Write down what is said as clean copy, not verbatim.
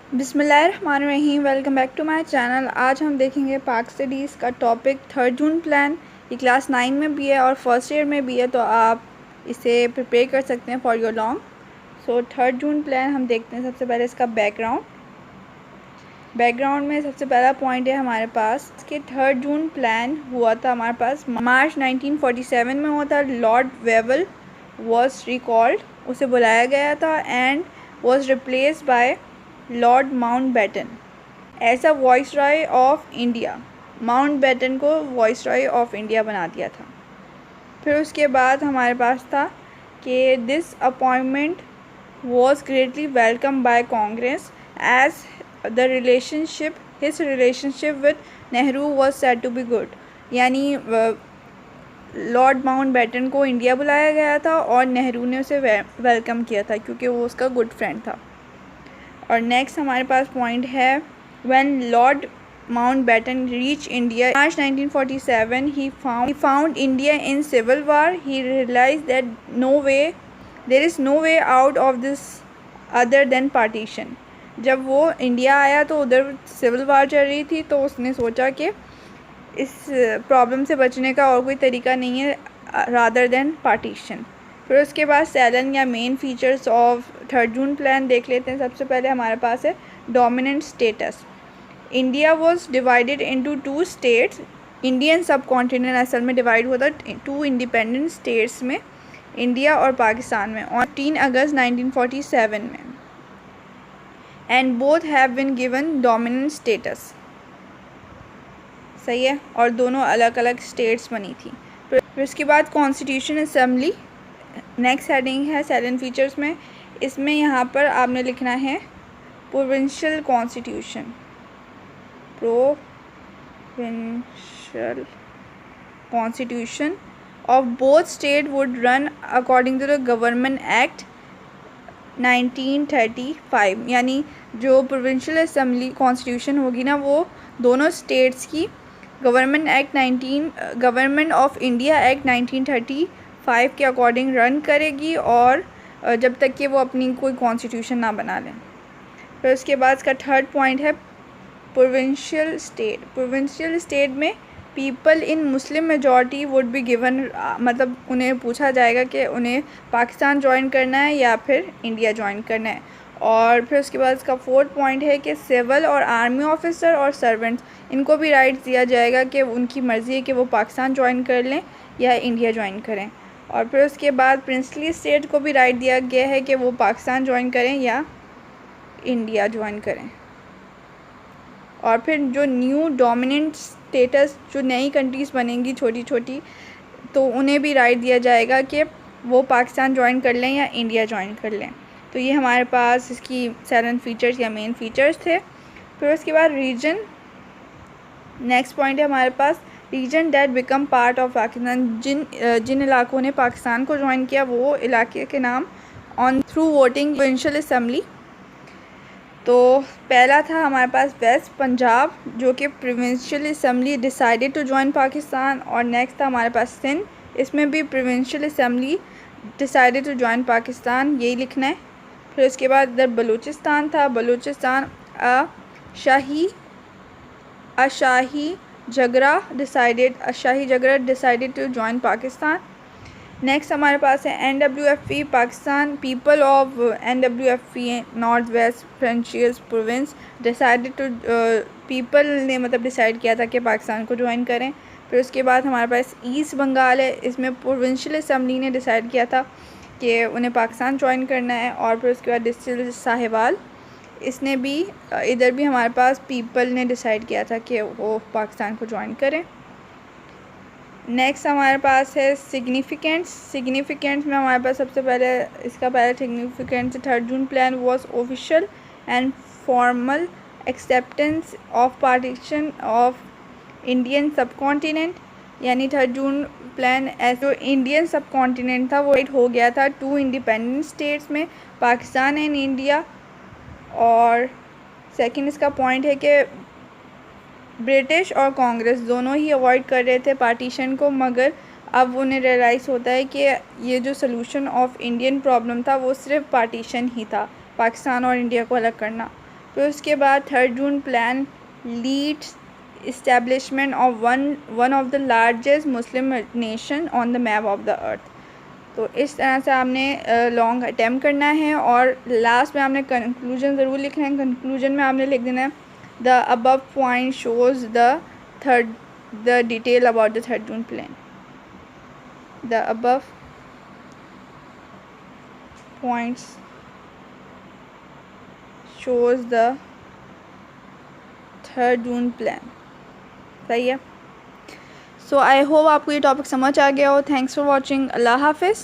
बिस्मिल्लाहिर्रहमानिर्रहीम। Welcome back to my channel. आज हम देखेंगे पाक स्टडीज़ का टॉपिक 3rd जून प्लान। ये क्लास 9 में भी है और फर्स्ट ईयर में भी है, तो आप इसे प्रिपेयर कर सकते हैं for your long. So 3rd June plan हम देखते हैं। सबसे पहले इसका बैकग्राउंड में सबसे पहला पॉइंट है हमारे पास कि 3rd जून प्लान हुआ था हमारे पास मार्च 1947 में हुआ था। लॉर्ड वेवल वॉज रिकॉल्ड, उसे बुलाया गया था, and was replaced by Lord Mountbatten as a viceroy of India. Mountbatten को वॉइसरॉय ऑफ इंडिया बना दिया था। फिर उसके बाद हमारे पास था कि this appointment was greatly welcome by Congress as the his relationship with Nehru was said to be good. यानी लॉर्ड माउंटबेटन को इंडिया बुलाया गया था और नेहरू ने उसे वेलकम किया था क्योंकि वो उसका गुड फ्रेंड था। और नेक्स्ट हमारे पास पॉइंट है when Lord Mountbatten reach India March 1947 he found India in civil war. He realized that there is no way out of this other than partition. जब वो इंडिया आया तो उधर सिविल वार चल रही थी, तो उसने सोचा कि इस प्रॉब्लम से बचने का और कोई तरीका नहीं है रादर देन पार्टीशन। फिर उसके बाद सैलन या main features of 3rd June plan देख लेते हैं। सबसे पहले हमारे पास है dominant status. India was divided into 2 states. Indian सब कॉन्टिनेंट असल में डिवाइड हुआ था 2 इंडिपेंडेंट स्टेट्स में, इंडिया और पाकिस्तान में, ऑन 3 अगस्त 1947 में, and both have been given dominant status. सही है, और दोनों अलग अलग स्टेट्स बनी थी। फिर उसके बाद कॉन्स्टिट्यूशन असेंबली नेक्स्ट हेडिंग है सैलन फीचर्स में। इसमें यहाँ पर आपने लिखना है provincial constitution. Provincial constitution of both state would run according to the government act 1935। यानी जो प्रोविंशियल असेंबली कॉन्स्टिट्यूशन होगी ना, वो दोनों स्टेट्स की गवर्नमेंट ऑफ इंडिया एक्ट 1935 के अकॉर्डिंग रन करेगी, और जब तक कि वो अपनी कोई कॉन्स्टिट्यूशन ना बना लें। फिर उसके बाद इसका 3rd पॉइंट है प्रोविंशियल स्टेट में people in Muslim majority would be given, मतलब उन्हें पूछा जाएगा कि उन्हें पाकिस्तान ज्वाइन करना है या फिर इंडिया ज्वाइन करना है। और फिर उसके बाद इसका 4th पॉइंट है कि सिविल और आर्मी ऑफिसर और सर्वेंट्स, इनको भी राइट्स दिया जाएगा कि उनकी मर्ज़ी है कि वो पाकिस्तान ज्वाइन कर लें या इंडिया ज्वाइन करें। और फिर उसके बाद प्रिंसली स्टेट को भी राइट दिया गया है कि वो पाकिस्तान ज्वाइन करें या इंडिया ज्वाइन करें। और फिर जो न्यू डोमिनेंट स्टेटस, जो नई कंट्रीज़ बनेंगी छोटी छोटी, तो उन्हें भी राइट दिया जाएगा कि वो पाकिस्तान ज्वाइन कर लें या इंडिया ज्वाइन कर लें। तो ये हमारे पास इसकी सैलन फीचर्स या मेन फीचर्स थे। फिर उसके बाद रीजन नेक्स्ट पॉइंट है हमारे पास region that become part of Pakistan. जिन इलाकों ने पाकिस्तान को ज्वाइन किया वो इलाके के नाम on through voting provincial assembly. तो पहला था हमारे पास वेस्ट पंजाब, जो कि provincial assembly decided to join Pakistan. और नेक्स्ट था हमारे पास सिंध, इसमें भी provincial assembly decided to join Pakistan, यही लिखना है। फिर उसके बाद इधर बलूचिस्तान था, बलूचिस्तान अशाही जगरा decided to join Pakistan. Next हमारे पास है NWFP Pakistan, people of NWFP north west frontiers province decided to, people ने मतलब डिसाइड किया था कि पाकिस्तान को ज्वाइन करें। फिर उसके बाद हमारे पास ईस्ट बंगाल है, इसमें प्रोविंशियल असेंबली ने डिसाइड किया था कि उन्हें पाकिस्तान ज्वाइन करना है। और फिर उसके बाद डिस्ट्रिक्ट साहिवाल, इसने भी इधर भी हमारे पास पीपल ने डिसाइड किया था कि वो पाकिस्तान को ज्वाइन करें। नेक्स्ट हमारे पास है सिग्निफिकेंस में हमारे पास सबसे पहले इसका पहला significance 3rd June plan was official and formal acceptance of partition of Indian सब कॉन्टिनेंट। यानी 3rd जून प्लान जो इंडियन सब कॉन्टिनेंट था वो हो गया था 2 इंडिपेंडेंट स्टेट्स में, पाकिस्तान एंड इंडिया। और सेकंड इसका पॉइंट है कि ब्रिटिश और कांग्रेस दोनों ही अवॉइड कर रहे थे पार्टीशन को, मगर अब उन्हें रियलाइज़ होता है कि ये जो सलूशन ऑफ इंडियन प्रॉब्लम था वो सिर्फ पार्टीशन ही था, पाकिस्तान और इंडिया को अलग करना। फिर उसके बाद 3rd June plan leads establishment of one of the largest Muslim nation on the map of the earth. तो इस तरह से आपने लॉन्ग अटैम्प्ट करना है और लास्ट में आपने कंक्लूजन ज़रूर लिखना है। कंक्लूजन में आपने लिख देना है the above point shows the detail about the 3rd June plan. The above points shows the 3rd June plan. सही है। सो आई होप आपको ये टॉपिक समझ आ गया हो। Thanks for watching. अल्लाह हाफिज़।